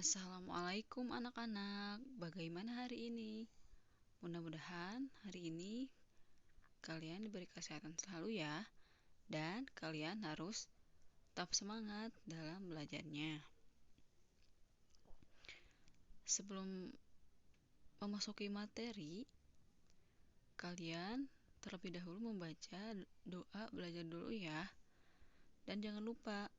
Assalamualaikum anak-anak, bagaimana hari ini? Mudah-mudahan hari ini kalian diberi kesehatan selalu ya, dan kalian harus tetap semangat dalam belajarnya. Sebelum memasuki materi, kalian terlebih dahulu membaca doa belajar dulu ya. Dan jangan lupa,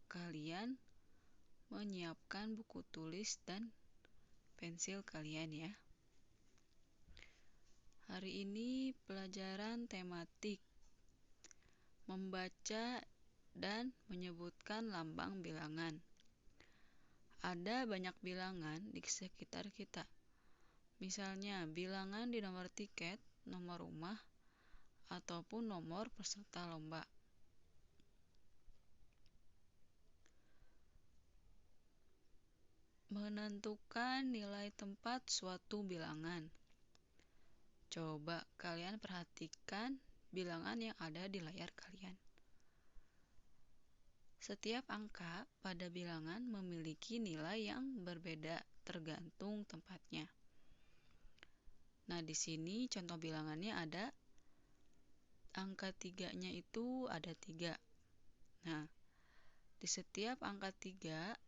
kalian menyiapkan buku tulis dan pensil kalian ya. Hari ini pelajaran tematik membaca dan menyebutkan lambang bilangan. Ada banyak bilangan di sekitar kita. Misalnya bilangan di nomor tiket, nomor rumah, ataupun nomor peserta lomba. Menentukan nilai tempat suatu bilangan. Coba kalian perhatikan bilangan yang ada di layar kalian. Setiap angka pada bilangan memiliki nilai yang berbeda tergantung tempatnya. Nah, di sini contoh bilangannya ada angka 3-nya itu ada 3. Nah, di setiap angka 3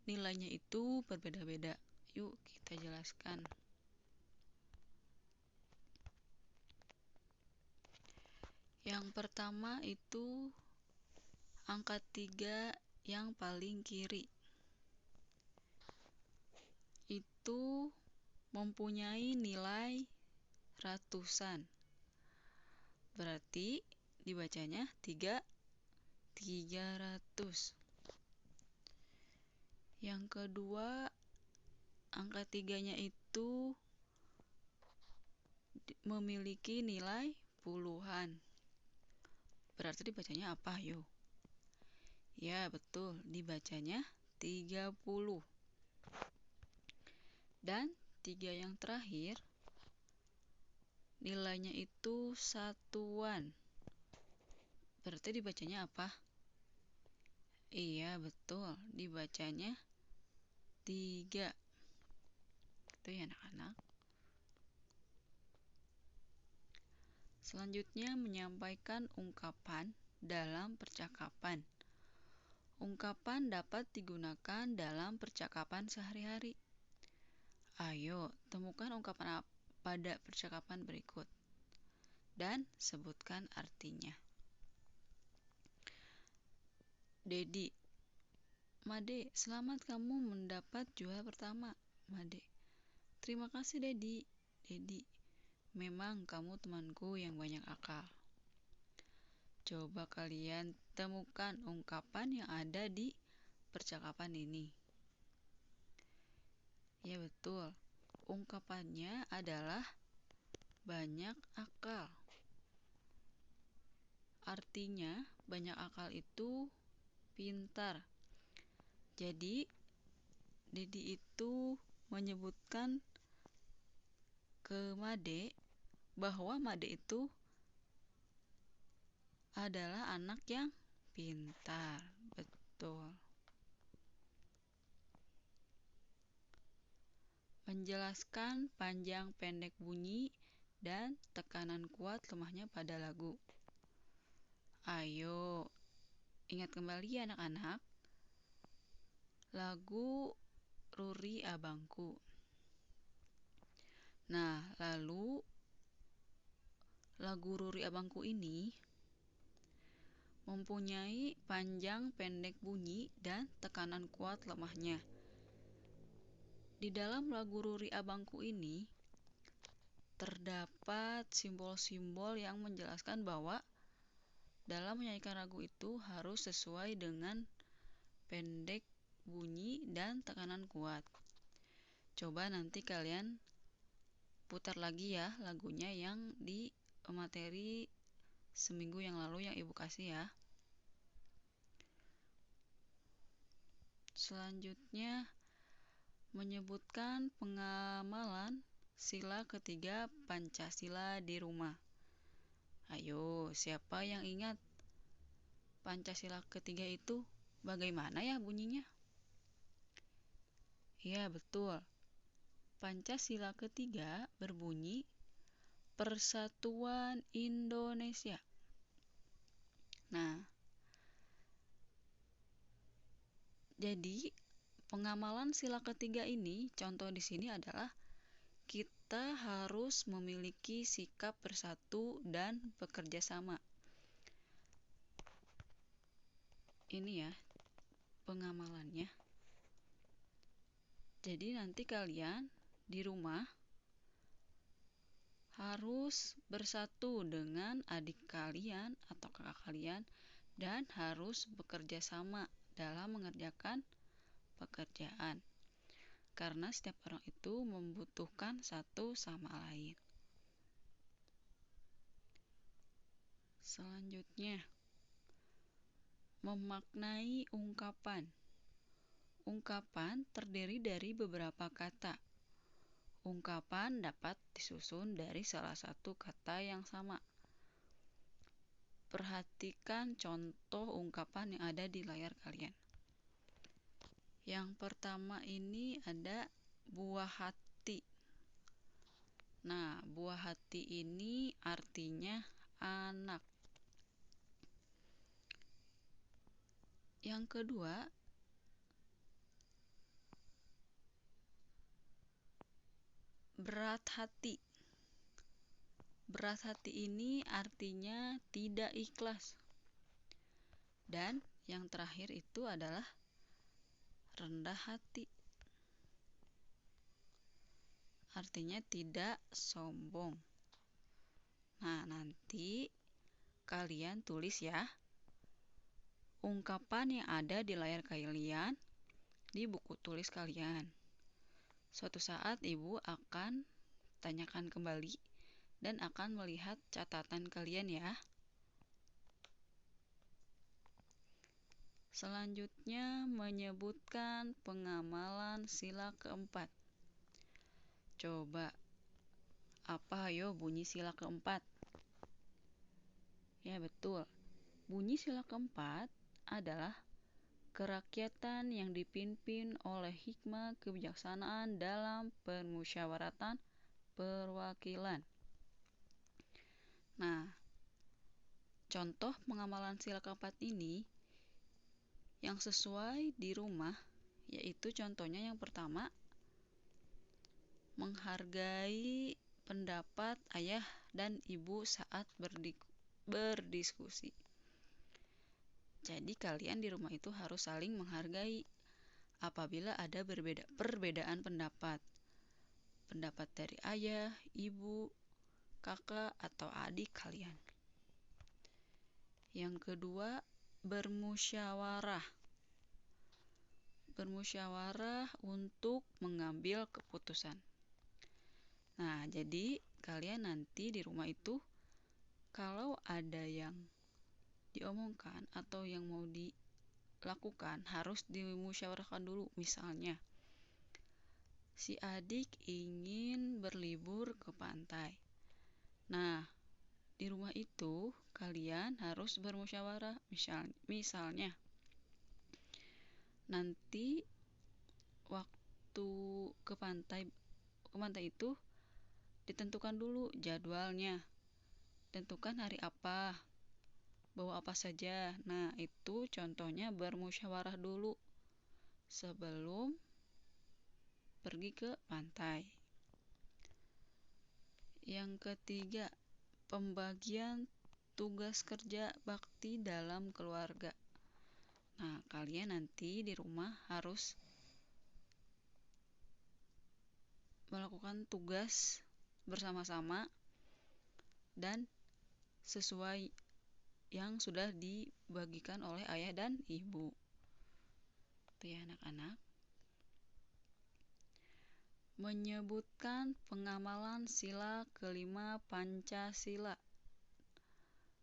nilainya itu berbeda-beda. Yuk kita jelaskan. Yang pertama itu angka 3 yang paling kiri. Itu mempunyai nilai ratusan. Berarti dibacanya 300. Yang kedua, angka 3-nya itu memiliki nilai puluhan. Berarti dibacanya apa, yuk? Ya, betul. Dibacanya 30. Dan 3 yang terakhir, nilainya itu satuan. Berarti dibacanya apa? Iya, betul. Dibacanya 3. Itu ya anak-anak. Selanjutnya menyampaikan ungkapan dalam percakapan. Ungkapan dapat digunakan dalam percakapan sehari-hari. Ayo, temukan ungkapan pada percakapan berikut dan sebutkan artinya. Dedi, Made, selamat kamu mendapat juara pertama. Made, terima kasih Dedi. Dedi, memang kamu temanku yang banyak akal. Coba kalian temukan ungkapan yang ada di percakapan ini. Ya betul, ungkapannya adalah banyak akal. Artinya, banyak akal itu pintar. Jadi, Dedi itu menyebutkan ke Made bahwa Made itu adalah anak yang pintar. Betul. Menjelaskan panjang pendek bunyi dan tekanan kuat lemahnya pada lagu. Ayo, ingat kembali ya anak-anak. Lagu Ruri Abangku. Nah, lalu lagu Ruri Abangku ini mempunyai panjang pendek bunyi dan tekanan kuat lemahnya. Di dalam lagu Ruri Abangku ini terdapat simbol-simbol yang menjelaskan bahwa dalam menyanyikan lagu itu harus sesuai dengan pendek bunyi dan tekanan kuat. Coba nanti kalian putar lagi ya lagunya yang di materi seminggu yang lalu yang Ibu kasih ya. Selanjutnya menyebutkan pengamalan sila ketiga Pancasila di rumah. Ayo, siapa yang ingat Pancasila ketiga itu? Bagaimana ya bunyinya? Ya, betul. Pancasila ketiga berbunyi Persatuan Indonesia. Nah, jadi pengamalan sila ketiga ini, contoh di sini adalah kita harus memiliki sikap bersatu dan bekerja sama. Ini ya pengamalannya. Jadi nanti kalian di rumah harus bersatu dengan adik kalian atau kakak kalian dan harus bekerja sama dalam mengerjakan pekerjaan. Karena setiap orang itu membutuhkan satu sama lain. Selanjutnya, memaknai ungkapan. Ungkapan terdiri dari beberapa kata. Ungkapan dapat disusun dari salah satu kata yang sama. Perhatikan contoh ungkapan yang ada di layar kalian. Yang pertama ini ada buah hati. Nah, buah hati ini artinya anak. Yang kedua, berat hati. Berat hati ini artinya tidak ikhlas. Dan yang terakhir itu adalah rendah hati. Artinya tidak sombong. Nah, nanti kalian tulis ya ungkapan yang ada di layar kalian di buku tulis kalian. Suatu saat ibu akan tanyakan kembali dan akan melihat catatan kalian ya. Selanjutnya menyebutkan pengamalan sila keempat. Coba, apa ayo bunyi sila keempat? Ya betul, bunyi sila keempat adalah kerakyatan yang dipimpin oleh hikmah kebijaksanaan dalam permusyawaratan perwakilan. Nah, contoh pengamalan sila keempat ini yang sesuai di rumah, yaitu contohnya yang pertama, menghargai pendapat ayah dan ibu saat berdiskusi. Jadi kalian di rumah itu harus saling menghargai apabila ada perbedaan pendapat. Pendapat dari ayah, ibu, kakak, atau adik kalian. Yang kedua, bermusyawarah. Bermusyawarah untuk mengambil keputusan. Nah, jadi kalian nanti di rumah itu kalau ada yang diomongkan atau yang mau dilakukan harus dimusyawarahkan dulu. Misalnya, si adik ingin berlibur ke pantai. Nah, di rumah itu kalian harus bermusyawarah. Misalnya, nanti waktu ke pantai itu ditentukan dulu jadwalnya. Tentukan hari apa, bawa apa saja. Nah, itu contohnya bermusyawarah dulu sebelum pergi ke pantai. Yang ketiga, pembagian tugas kerja bakti dalam keluarga. Nah, kalian nanti di rumah harus melakukan tugas bersama-sama dan sesuai yang sudah dibagikan oleh ayah dan ibu. Itu ya anak-anak. Menyebutkan pengamalan sila kelima Pancasila.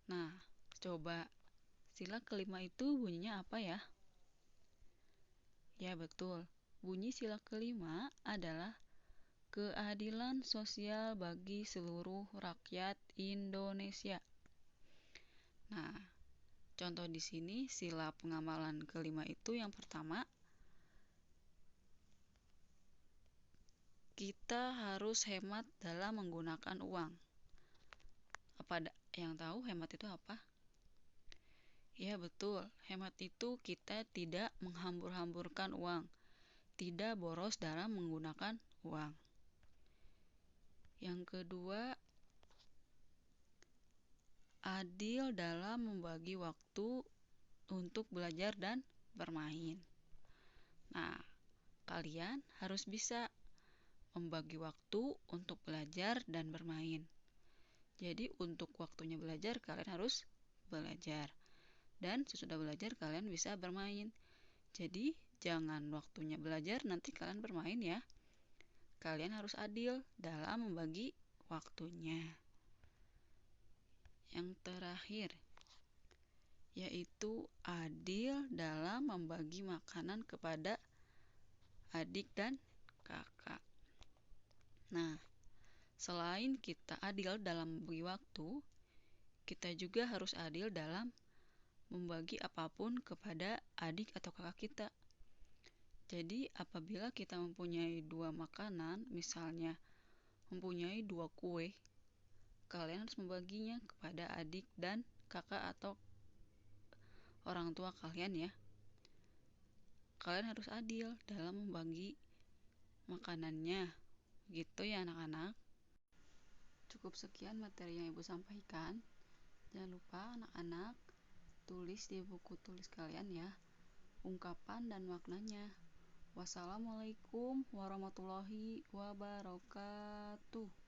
Nah, coba sila kelima itu bunyinya apa ya? Ya betul, bunyi sila kelima adalah keadilan sosial bagi seluruh rakyat Indonesia. Nah, Contoh di sini sila pengamalan kelima itu yang pertama, kita harus hemat dalam menggunakan uang. Apa yang tahu hemat itu apa? Ya betul, hemat itu kita tidak menghambur-hamburkan uang, tidak boros dalam menggunakan uang. Yang kedua, adil dalam membagi waktu untuk belajar dan bermain. Nah, kalian harus bisa membagi waktu untuk belajar dan bermain. Jadi untuk waktunya belajar kalian harus belajar. Dan sesudah belajar kalian bisa bermain. Jadi jangan waktunya belajar nanti kalian bermain ya. Kalian harus adil dalam membagi waktunya. Yang terakhir, yaitu adil dalam membagi makanan kepada adik dan kakak. Nah, selain kita adil dalam membagi waktu, kita juga harus adil dalam membagi apapun kepada adik atau kakak kita. Jadi, apabila kita mempunyai 2 makanan, misalnya mempunyai 2 kue, kalian harus membaginya kepada adik dan kakak atau orang tua kalian ya. Kalian harus adil dalam membagi makanannya. Gitu ya anak-anak. Cukup sekian materi yang Ibu sampaikan. Jangan lupa anak-anak tulis di buku tulis kalian ya ungkapan dan maknanya. Wassalamualaikum warahmatullahi wabarakatuh.